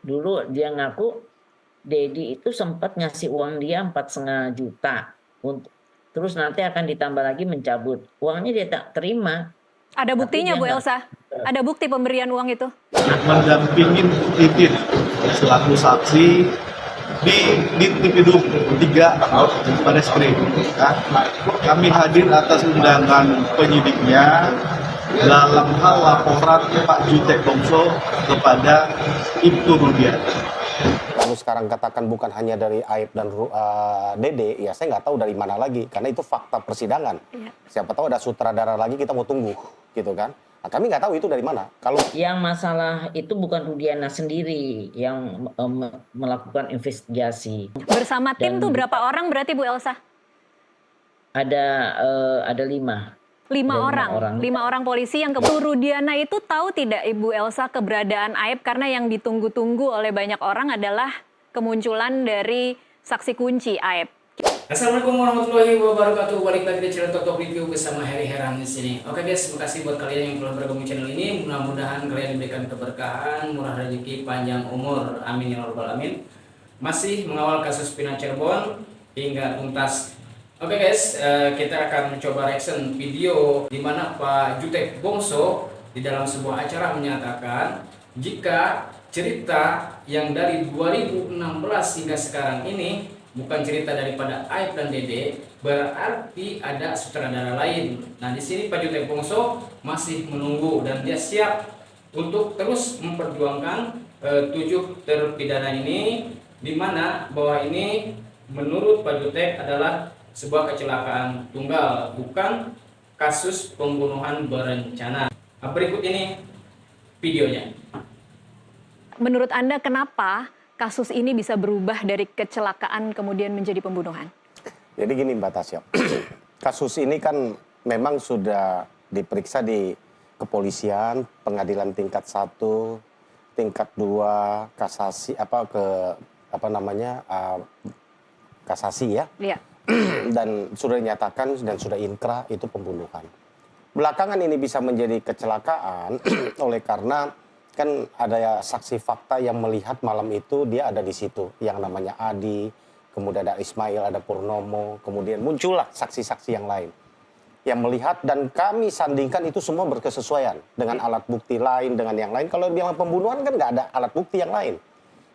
Dulu dia ngaku Dedi itu sempat ngasih uang dia 4,5 juta untuk terus nanti akan ditambah lagi mencabut. Uangnya dia tak terima, Ada tapi buktinya dia Bu nggak. Elsa? Ada bukti pemberian uang itu? Mendampingi Titin selaku saksi di Tipidum 3 pada Skrim. Kami hadir atas undangan penyidiknya dalam hal laporan Pak Jutek Bongso kepada Ibtu Rudiana. Lalu sekarang katakan bukan hanya dari Aib dan Dede, ya saya nggak tahu dari mana lagi, karena itu fakta persidangan. Iya. Siapa tahu ada sutradara lagi, kita mau tunggu, gitu kan? Nah, kami nggak tahu itu dari mana. Kalau Yang masalah itu bukan Rudiana sendiri yang melakukan investigasi. Bersama tim Dan tuh berapa orang berarti Bu Elsa? ada 5. Lima Ada orang. 5 orang polisi yang Rudiana itu tahu tidak Ibu Elsa keberadaan Aib, karena yang ditunggu-tunggu oleh banyak orang adalah kemunculan dari saksi kunci Aib. Assalamualaikum warahmatullahi wabarakatuh. Balik lagi di channel Top Review bersama Heri Heran di sini. Oke guys, terima kasih buat kalian yang telah bergabung di channel ini. Mudah-mudahan kalian diberikan keberkahan, murah rezeki, panjang umur. Amin ya rabbal alamin. Masih mengawal kasus Pina Cirebon hingga tuntas. Oke guys, kita akan mencoba reaction video di mana Pak Jutek Bongso di dalam sebuah acara menyatakan jika cerita yang dari 2016 hingga sekarang ini bukan cerita daripada Aib dan Dede, berarti ada sutradara lain. Nah, di sini Pak Jutek Bongso masih menunggu dan dia siap untuk terus memperjuangkan 7 terpidana ini, di mana bahwa ini menurut Pak Jutek adalah sebuah kecelakaan tunggal, bukan kasus pembunuhan berencana. Berikut ini videonya. Menurut Anda kenapa kasus ini bisa berubah dari kecelakaan kemudian menjadi pembunuhan? jadi gini Mbak Tasya, kasus ini kan memang sudah diperiksa di kepolisian, pengadilan tingkat 1, tingkat 2, kasasi kasasi ya. Iya. Dan sudah dinyatakan dan sudah inkrah itu pembunuhan. Belakangan ini bisa menjadi kecelakaan oleh karena kan ada saksi fakta yang melihat malam itu dia ada di situ, yang namanya Adi, kemudian ada Ismail, ada Purnomo, kemudian muncullah saksi-saksi yang lain yang melihat, dan kami sandingkan itu semua berkesesuaian dengan alat bukti lain, dengan yang lain. Kalau bilang pembunuhan kan nggak ada alat bukti yang lain,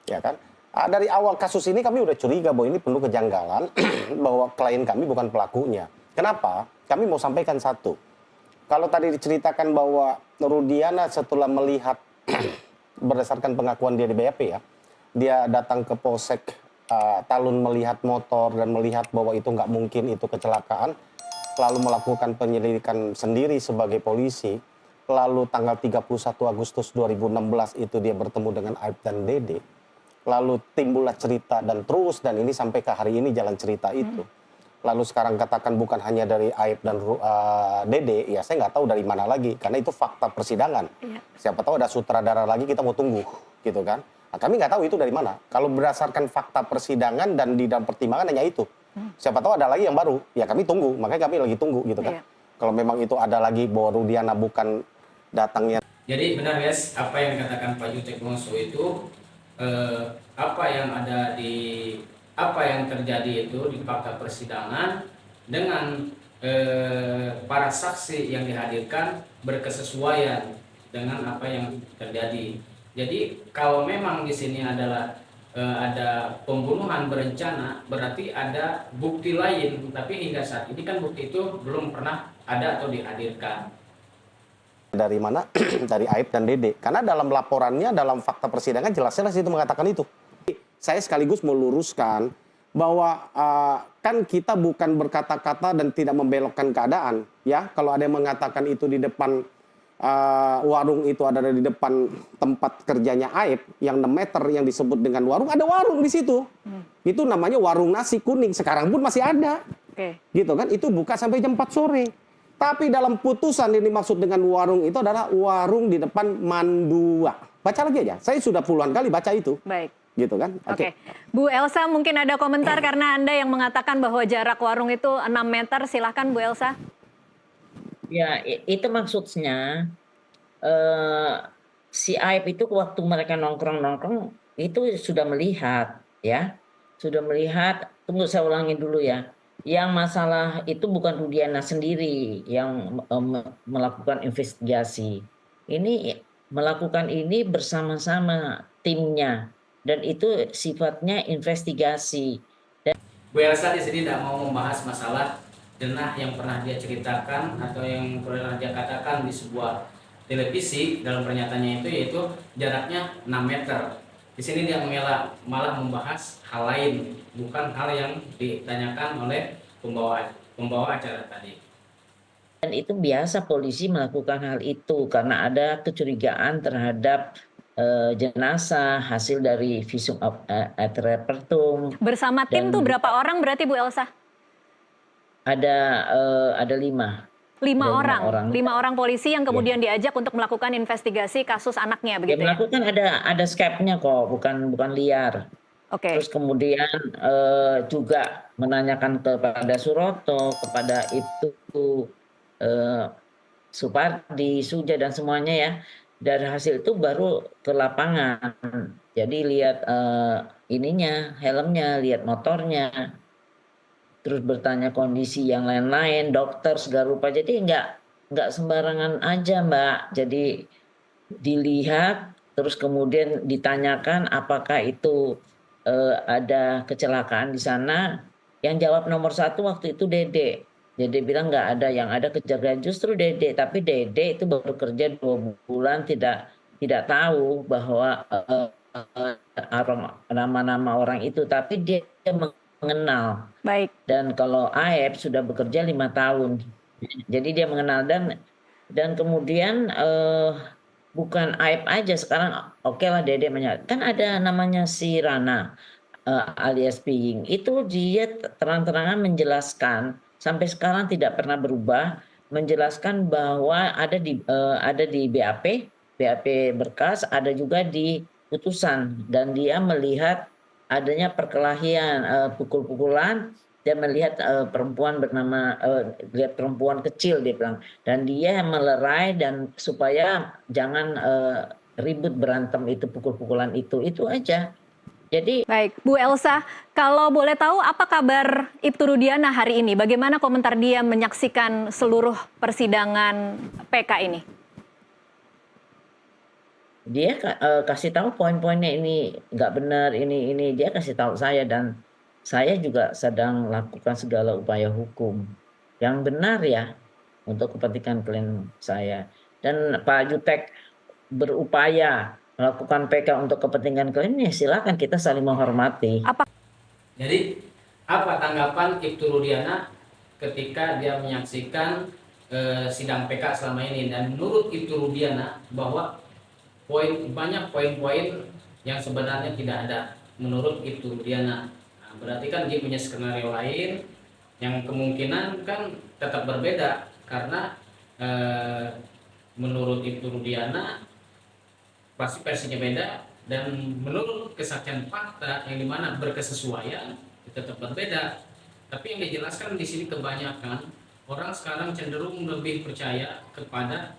ya kan? Dari awal kasus ini kami udah curiga bahwa ini penuh kejanggalan, bahwa klien kami bukan pelakunya. Kenapa? Kami mau sampaikan satu. Kalau tadi diceritakan bahwa Rudiana setelah melihat, berdasarkan pengakuan dia di BAP ya, dia datang ke Polsek Talun melihat motor dan melihat bahwa itu nggak mungkin itu kecelakaan, lalu melakukan penyelidikan sendiri sebagai polisi, lalu tanggal 31 Agustus 2016 itu dia bertemu dengan Aib dan Dede. Lalu timbullah cerita dan ini sampai ke hari ini jalan cerita itu. Lalu sekarang katakan bukan hanya dari Aib dan Dede, ya saya nggak tahu dari mana lagi, karena itu fakta persidangan. Iya. Siapa tahu ada sutradara lagi, kita mau tunggu, gitu kan? Nah, kami nggak tahu itu dari mana. Kalau berdasarkan fakta persidangan dan di dalam pertimbangan hanya itu. Siapa tahu ada lagi yang baru, ya kami tunggu, makanya kami lagi tunggu, gitu kan? Iya. Kalau memang itu ada lagi bahwa Rudiana bukan datangnya. Jadi benar guys, apa yang dikatakan Pak Jutek Bongso itu apa yang terjadi itu di fakta persidangan dengan para saksi yang dihadirkan berkesesuaian dengan apa yang terjadi. Jadi kalau memang di sini adalah ada pembunuhan berencana, berarti ada bukti lain, tapi hingga saat ini kan bukti itu belum pernah ada atau dihadirkan. Dari mana? Dari Aib dan Dede. Karena dalam laporannya, dalam fakta persidangan jelas-jelas itu mengatakan itu. Saya sekaligus meluruskan bahwa kan kita bukan berkata-kata dan tidak membelokkan keadaan. Ya, kalau ada yang mengatakan itu di depan warung itu ada di depan tempat kerjanya Aib yang 6 meter yang disebut dengan warung, ada warung di situ. Itu namanya warung nasi kuning. Sekarang pun masih ada. Oke. Gitu kan? Itu buka sampai jam 4 sore. Tapi dalam putusan ini maksud dengan warung itu adalah warung di depan Mandua. Baca lagi aja. Saya sudah puluhan kali baca itu. Baik. Gitu kan? Oke. Bu Elsa mungkin ada komentar karena Anda yang mengatakan bahwa jarak warung itu 6 meter. Silahkan Bu Elsa. Ya, itu maksudnya si Aib itu waktu mereka nongkrong-nongkrong itu sudah melihat ya, sudah melihat. Tunggu saya ulangi dulu ya. Yang masalah itu bukan Rudiana sendiri yang melakukan investigasi. Ini melakukan ini bersama-sama timnya dan itu sifatnya investigasi. Bu Elsa di sini tidak mau membahas masalah denah yang pernah dia ceritakan atau yang pernah dia katakan di sebuah televisi dalam pernyataannya itu, yaitu jaraknya 6 meter. Di sini dia mengelak, malah membahas hal lain, bukan hal yang ditanyakan oleh pembawa acara tadi. Dan itu biasa polisi melakukan hal itu karena ada kecurigaan terhadap jenazah hasil dari visum et repertum. Bersama tim Dan tuh berapa orang berarti Bu Elsa? ada 5. Lima Ada 5 orang. orang. 5 orang polisi yang kemudian diajak untuk melakukan investigasi kasus anaknya Ya, begitu ya? melakukan ada skepnya kok, bukan liar. Oke. Terus kemudian juga menanyakan kepada Suroto, kepada itu Supardi, Suja dan semuanya ya. Dari hasil itu baru ke lapangan. Jadi lihat ininya, helmnya, lihat motornya. Terus bertanya kondisi yang lain-lain, dokter segala rupa. Jadi nggak sembarangan aja, Mbak. Jadi dilihat terus kemudian ditanyakan apakah itu ada kecelakaan di sana. Yang jawab nomor 1 waktu itu Dede. Dede bilang nggak ada, yang ada kecelakaan justru Dede. Tapi Dede itu baru kerja 2 bulan, tidak tahu bahwa nama-nama orang itu. Tapi dia mengenal. Baik. Dan kalau Aep sudah bekerja 5 tahun. Jadi dia mengenal dan kemudian bukan Aep aja sekarang, oke lah Dede kan ada namanya si Rana alias Piying. Itu dia terang-terangan menjelaskan sampai sekarang tidak pernah berubah, menjelaskan bahwa ada di BAP berkas, ada juga di putusan, dan dia melihat adanya perkelahian, pukul-pukulan. Dia melihat perempuan bernama lihat perempuan kecil, dia bilang, dan dia melerai dan supaya jangan ribut berantem itu, pukul-pukulan itu aja. Jadi Baik, Bu Elsa, kalau boleh tahu apa kabar Ibtu Rudiana hari ini? Bagaimana komentar dia menyaksikan seluruh persidangan PK ini? Dia kasih tahu poin-poinnya, ini nggak benar, ini dia kasih tahu saya, dan saya juga sedang lakukan segala upaya hukum yang benar ya untuk kepentingan klien saya. Dan Pak Jutek berupaya melakukan PK untuk kepentingan klien, ya silakan, kita saling menghormati. Jadi apa tanggapan Ibtu Rudiana ketika dia menyaksikan sidang PK selama ini, dan menurut Ibtu Rudiana bahwa banyak poin-poin yang sebenarnya tidak ada menurut Ibtu Rudiana. Nah, berarti kan dia punya skenario lain yang kemungkinan kan tetap berbeda karena menurut Ibtu Rudiana pasti versinya beda, dan menurut kesaksian fakta yang dimana berkesesuaian tetap berbeda. Tapi yang dijelaskan di sini kebanyakan orang sekarang cenderung lebih percaya kepada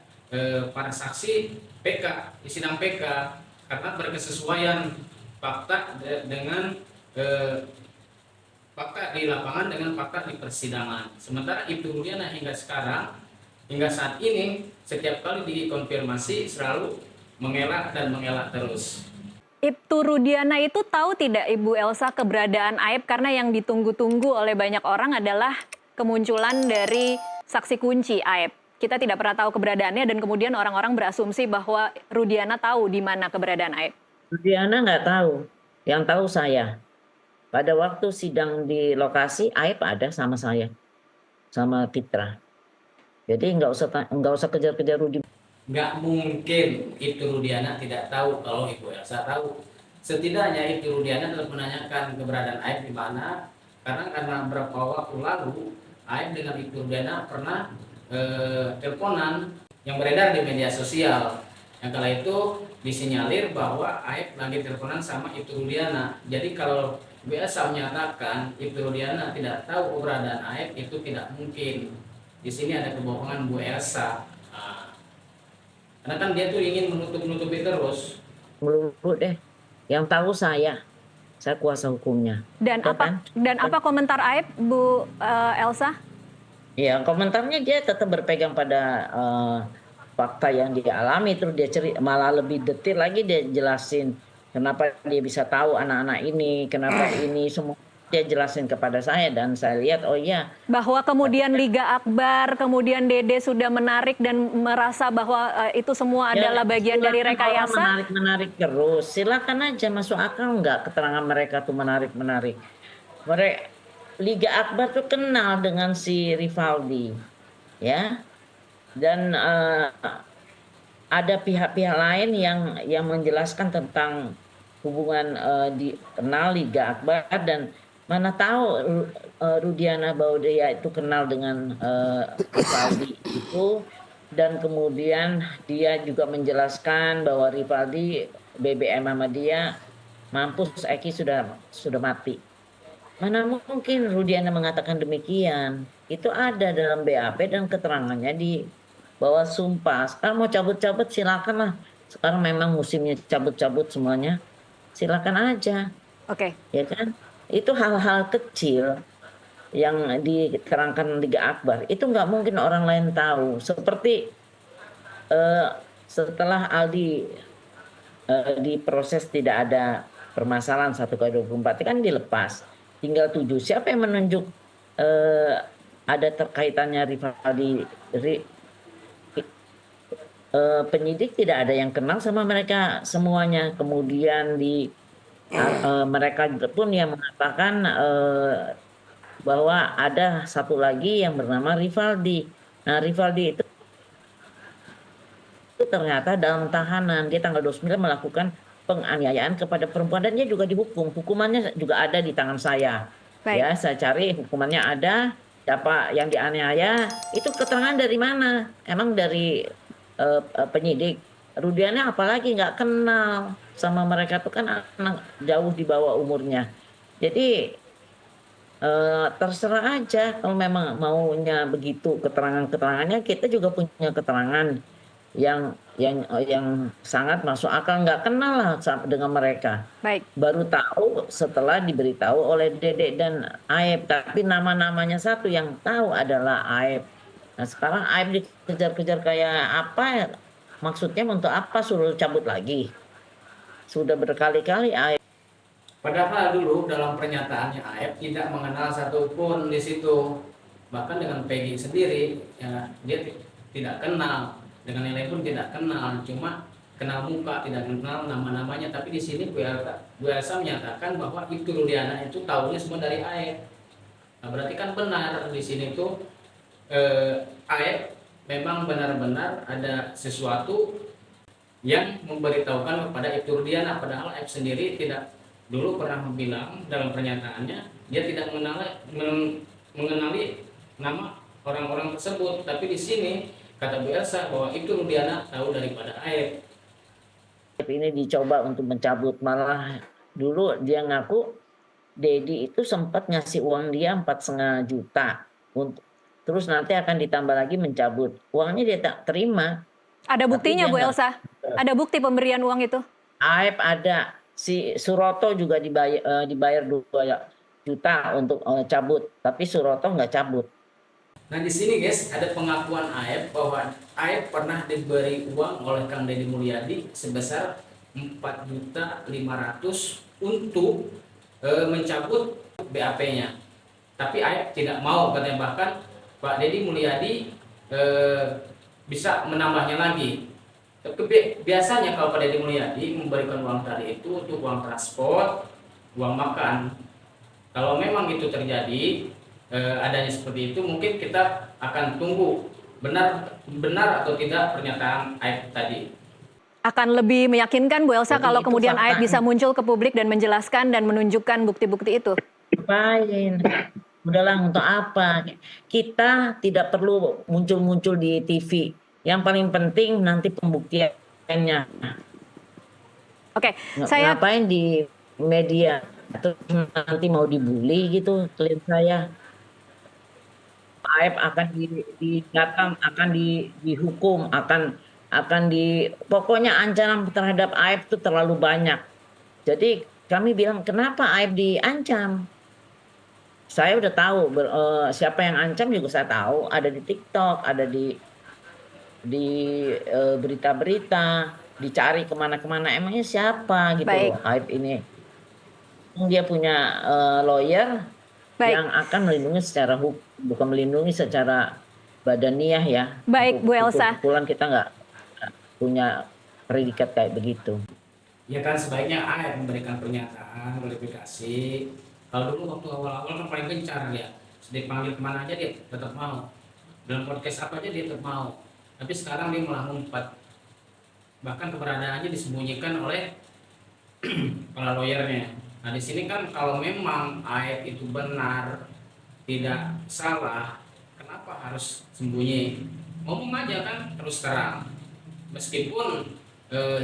para saksi PK di sidang PK karena berkesesuaian fakta dengan fakta di lapangan dengan fakta di persidangan. Sementara Ibtu Rudiana hingga saat ini setiap kali dikonfirmasi selalu mengelak terus. Ibtu Rudiana itu tahu tidak Ibu Elsa keberadaan Aep, karena yang ditunggu-tunggu oleh banyak orang adalah kemunculan dari saksi kunci Aep. Kita tidak pernah tahu keberadaannya dan kemudian orang-orang berasumsi bahwa Rudiana tahu di mana keberadaan Aep. Rudiana nggak tahu, yang tahu saya. Pada waktu sidang di lokasi, Aep ada sama saya, sama Fitra. Jadi nggak usah kejar-kejar Rudi. Nggak mungkin Ibtu Rudiana tidak tahu kalau Ibu Elsa tahu. Setidaknya Ibtu Rudiana telah menanyakan keberadaan Aep di mana, karena beberapa waktu lalu Aep dengan Ibtu Rudiana pernah teleponan yang beredar di media sosial. Yang kala itu disinyalir bahwa Aep lagi teleponan sama Ibtu Rudiana. Jadi kalau Bu Elsa menyatakan Ibtu Rudiana tidak tahu keberadaan Aep, itu tidak mungkin. Di sini ada kebohongan Bu Elsa. Karena kan dia tuh ingin menutup-nutupi terus. Melulu deh. Yang tahu saya kuasa hukumnya. Dan Udah kan? apa komentar Aib, Bu Elsa? Ya, komentarnya dia tetap berpegang pada fakta yang dia alami, terus dia malah lebih detail lagi, dia jelasin kenapa dia bisa tahu anak-anak ini, kenapa ini semua dia jelasin kepada saya, dan saya lihat oh iya. Bahwa kemudian Liga Akbar, kemudian Dede sudah menarik dan merasa bahwa itu semua Ya, adalah bagian dari silakan orang rekayasa. menarik terus, silakan aja, masuk akal nggak keterangan mereka tuh menarik. Mereka Liga Akbar tuh kenal dengan si Rivaldi, ya, dan ada pihak-pihak lain yang menjelaskan tentang hubungan kenal Liga Akbar, dan mana tahu Rudiana Baudaya itu kenal dengan Rivaldi itu, dan kemudian dia juga menjelaskan bahwa Rivaldi BBM sama dia mampus, Eki sudah mati. Mana mungkin Rudiana mengatakan demikian? Itu ada dalam BAP dan keterangannya di bawah sumpah. Sekarang mau cabut-cabut silakan lah. Sekarang memang musimnya cabut-cabut semuanya. Silakan aja, Oke. ya kan? Itu hal-hal kecil yang diterangkan Liga Akbar. Itu nggak mungkin orang lain tahu. Seperti setelah Aldi diproses tidak ada permasalahan 1x24 kan dilepas. Tinggal 7. Siapa yang menunjuk ada terkaitannya Rivaldi? Penyidik tidak ada yang kenal sama mereka semuanya. Kemudian mereka pun yang mengatakan bahwa ada satu lagi yang bernama Rivaldi. Nah, Rivaldi itu ternyata dalam tahanan. Dia tanggal 29 melakukan penganiayaan kepada perempuan, dan dia juga dihukum. Hukumannya juga ada di tangan saya. Baik. Ya, saya cari hukumannya ada. Siapa yang dianiaya? Itu keterangan dari mana? Emang dari penyidik. Rudiana apalagi nggak kenal sama mereka, tuh kan anak jauh di bawah umurnya. Jadi terserah aja kalau memang maunya begitu keterangannya. Kita juga punya keterangan yang sangat masuk akal. Nggak kenal lah dengan mereka. Baik. Baru tahu setelah diberitahu oleh Dede dan Aib. Tapi nama-namanya satu yang tahu adalah Aib. Nah, sekarang Aib dikejar-kejar kayak apa ya? Maksudnya untuk apa suruh cabut lagi? Sudah berkali-kali Aib. Padahal dulu dalam pernyataannya Aib tidak mengenal satupun di situ. Bahkan dengan Peggy sendiri, ya, dia tidak kenal. Dengan yang lain pun tidak kenal. Cuma kenal muka, tidak kenal nama-namanya. Tapi di sini Bu Elsa menyatakan bahwa itu Rudiana itu tahunya semua dari Aib. Nah, berarti kan benar di sini tuh Aib memang benar-benar ada sesuatu yang memberitahukan kepada Ibtu Rudiana, padahal Aib sendiri tidak dulu pernah bilang dalam pernyataannya dia tidak mengenali nama orang-orang tersebut. Tapi di sini kata Bu Elsa bahwa Ibtu Rudiana tahu daripada Aib. Ini dicoba untuk mencabut, malah dulu dia ngaku Dedi itu sempat ngasih uang dia 4,5 juta untuk, terus nanti akan ditambah lagi mencabut uangnya, dia tak terima. Ada buktinya Bu Elsa? Ada bukti pemberian uang itu? Aib ada, si Suroto juga dibayar 2 juta untuk cabut, tapi Suroto nggak cabut. Nah di sini guys ada pengakuan Aib bahwa Aib pernah diberi uang oleh Kang Deddy Mulyadi sebesar 4.500.000 untuk mencabut BAP-nya. Tapi Aib tidak mau, katanya. Bahkan Pak Deddy Mulyadi bisa menambahnya lagi. Tapi biasanya kalau Pak Deddy Mulyadi memberikan uang tadi itu untuk uang transport, uang makan. Kalau memang itu terjadi adanya seperti itu, mungkin kita akan tunggu benar atau tidak pernyataan Aib tadi. Akan lebih meyakinkan Bu Elsa Jadi kalau itu kemudian faktanya. Aib bisa muncul ke publik dan menjelaskan dan menunjukkan bukti-bukti itu. Ngapain? Udahlah, untuk apa? Kita tidak perlu muncul-muncul di TV. Yang paling penting nanti pembuktiannya. Oke, saya Ngapain di media? Terus nanti mau dibully gitu, klien saya. Aib akan didatang, akan dihukum, pokoknya ancaman terhadap Aib itu terlalu banyak. Jadi kami bilang, kenapa Aib diancam? Saya udah tahu siapa yang ancam juga saya tahu, ada di TikTok, ada di berita-berita, dicari kemana-kemana. Emangnya siapa gitu Baik. loh Aib ini? Dia punya lawyer Baik. yang akan melindungi secara bukan melindungi secara badaniah ya. Baik, Bu Elsa. Pukul-pukulan kita nggak punya predikat kayak begitu. Ya kan sebaiknya AF memberikan pernyataan, klarifikasi. Kalau dulu waktu awal-awal kan paling gencar dia. Dipanggil kemana aja dia tetap mau. Dalam podcast apa aja dia tetap mau. Tapi sekarang dia malah ngumpat. Bahkan keberadaannya disembunyikan oleh para lawyernya. Nah di sini kan kalau memang AF itu benar, tidak salah, kenapa harus sembunyi? Ngomong aja kan terus terang. Meskipun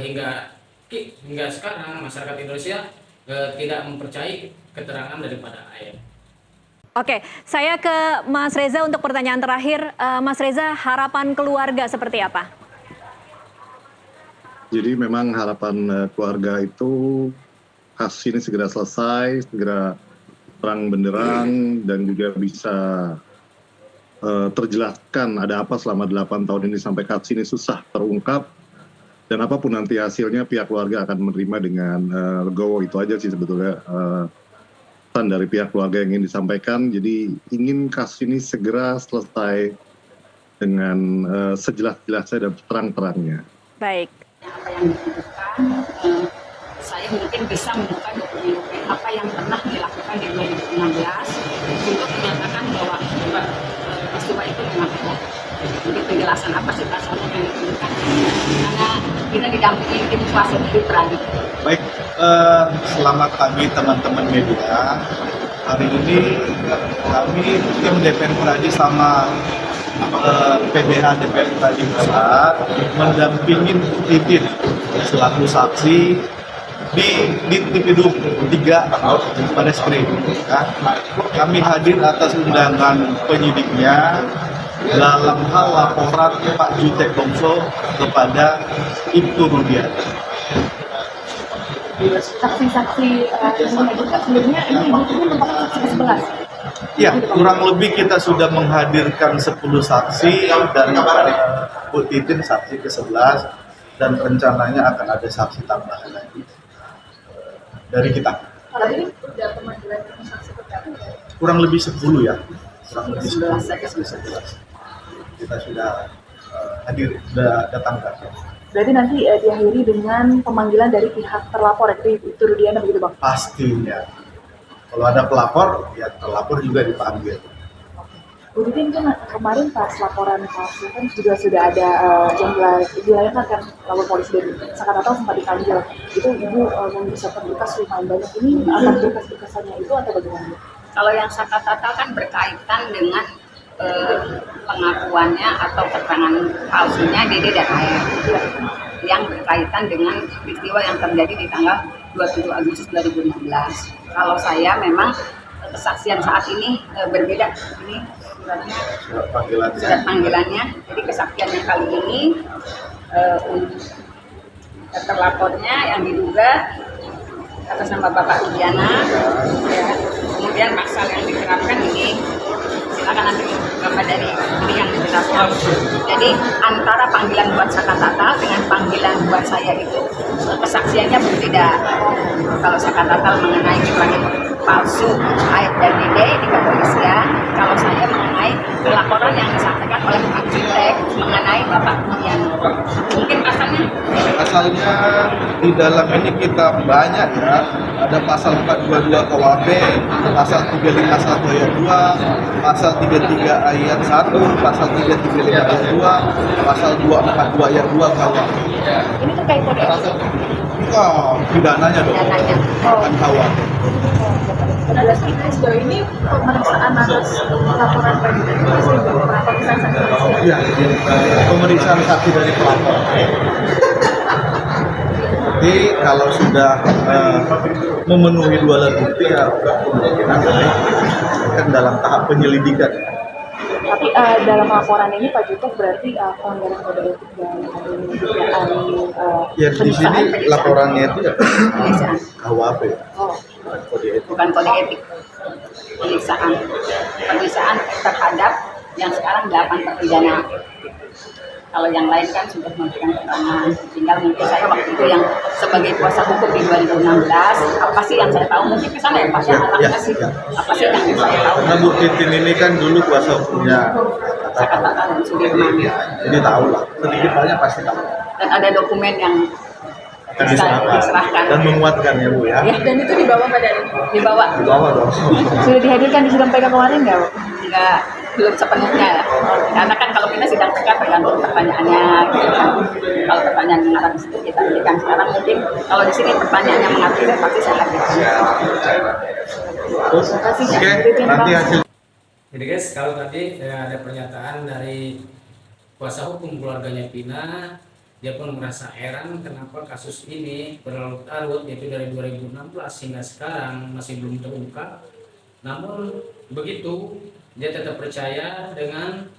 hingga sekarang masyarakat Indonesia tidak mempercayai keterangan daripada AF. Oke, saya ke Mas Reza untuk pertanyaan terakhir. Mas Reza, harapan keluarga seperti apa? Jadi memang harapan keluarga itu kasus ini segera selesai, segera terang benderang, dan juga bisa terjelaskan ada apa selama 8 tahun ini sampai kasus ini susah terungkap. Dan apapun nanti hasilnya, pihak keluarga akan menerima dengan legowo. Itu aja sih sebetulnya pesan dari pihak keluarga yang ingin disampaikan. Jadi ingin kasus ini segera selesai dengan sejelas-jelasnya dan terang-terangnya. Baik. Apa yang dibutuhkan, saya mungkin bisa membuka dokumen-dokumen apa yang pernah dilakukan di 2016 untuk menyatakan bahwa peristiwa itu memang ada. Jadi penjelasan apa sih pasalnya yang dibutuhkan, karena kita didampingi tim kuasa hukum Pradi. Baik, selamat pagi teman-teman media. Hari ini kami tim DPR Pradi sama PBH DPR Pradi Pusat mendampingi Titin selaku saksi di Tipidum 3 pada Spree. Kami hadir atas undangan penyidiknya dalam hal laporan Pak Jutek Bongso kepada Ibtu Rudiana. Saksi-saksi yang mengajukan sebelumnya ini merupakan saksi ke-11. Ya, kurang lebih kita sudah menghadirkan 10 saksi dan Bu Titin saksi ke-11 dan rencananya akan ada saksi tambahan lagi dari kita. Kalau ini sudah pemanggilan saksi ke-11. Kurang lebih 10 ya. Kurang lebih 11. Kita sudah hadir, sudah datangkan. Berarti nanti diakhiri dengan pemanggilan dari pihak terlapor, itu Rudiana begitu Bang? Pastinya. Kalau ada pelapor, ya terlapor juga dipanggil. Bu Titin kan kemarin pas laporan kasus kan juga sudah ada yang dilayangkan kan lapor polisi dari Sakatatal sempat dipanggil. Itu Ibu mempersiapkan berkas lumayan banyak. Ini akan berkas-berkasannya itu atau bagaimana? Kalau yang Sakatatal kan berkaitan dengan pengakuannya atau keterangan palsunya Dede dan AF yang berkaitan dengan peristiwa yang terjadi di tanggal 27 Agustus 2017. Kalau saya memang kesaksian saat ini berbeda. Ini surat panggilannya. Jadi kesaksian yang kali ini terlapornya yang diduga atas nama Bapak Rudiana, ya. Kemudian pasal yang diterapkan ini silakan nanti Bapak dari ini yang dijelaskan. Jadi antara panggilan buat Sakatatal dengan panggilan buat saya itu kesaksiannya berbeda. Kalau Sakatatal mengenai keterangan palsu Aib dan Dede di kepolisian, kalau saya mengenai laporan yang disampaikan oleh Pak Jutek mengenai Bapak Rudiana. Mungkin pasalnya? Pasalnya di dalam ini kita banyak ya. Ada pasal 422 KUHP, pasal 351 ayat 2, pasal 33 ayat 1, pasal 335 ayat 2, pasal 242 ayat 2 KUHP. Ini terkait kode etik. Oh, pidananya dong. Bukan KUHP. Berarti sejauh ini pemeriksaan atas laporan Pak Jutek masih belum pernah pemeriksaan saksi. Ya, pemeriksaan saksi dari pelapor. Jadi kalau sudah memenuhi 2 alat bukti ya kemungkinan naik kan dalam tahap penyelidikan. Tapi dalam laporan ini Pak Jutek berarti pelanggaran kode etik dan ada dugaan Ya di sini laporannya itu ya Peniksaan. KUHP, Oh, kode etik. bukan kode etik. Peniksaan. Peniksaan terhadap yang sekarang 8 terpidana. Kalau yang lain kan sudah memberikan keterangan. Tinggal mungkin saya waktu itu yang sebagai kuasa hukum di 2016, apa sih yang saya tahu? Mungkin ke sana ya Pak, ya, anaknya sih. Apa sih yang saya tahu? Karena Bu Titin ini kan dulu kuasa hukumnya Saya katakan Sudirman. jadi tahu lah, sedikit banyak pasti tahu. Dan ada dokumen yang Akan diserahkan dan menguatkan ya Bu ya. dan itu dibawa pada dibawa Di bawah dong. sudah dihadirkan di sidang PK kemarin nggak, Bu? enggak, belum sepenuhnya ya. Karena kan kalau kita sidang PK tergantung pertanyaannya gitu kan. Kalau pertanyaan mengarah di situ kita berikan. Sekarang mungkin kalau di sini pertanyaannya mengarah pasti saya hadirkan. Terima kasih. Oke, nanti hasil Jadi guys, kalau tadi ada pernyataan dari kuasa hukum keluarganya Vina, dia pun merasa heran kenapa kasus ini berlarut-larut, yaitu dari 2016 hingga sekarang masih belum terungkap. Namun begitu, dia tetap percaya dengan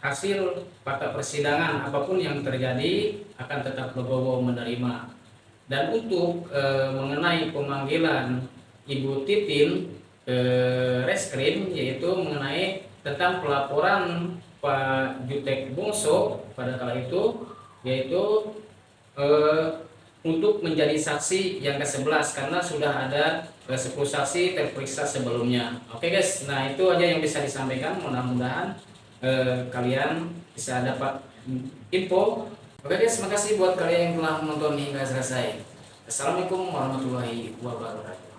hasil fakta persidangan, apapun yang terjadi akan tetap legowo menerima. Dan untuk mengenai pemanggilan Ibu Titin ke reskrim, yaitu mengenai tentang pelaporan Pak Jutek Bungso pada kala itu, yaitu untuk menjadi saksi yang ke-11 karena sudah ada 10 saksi terperiksa sebelumnya. Oke guys, nah itu aja yang bisa disampaikan. Mudah-mudahan kalian bisa dapat info. Oke guys, makasih buat kalian yang telah menonton hingga selesai. Assalamualaikum warahmatullahi wabarakatuh.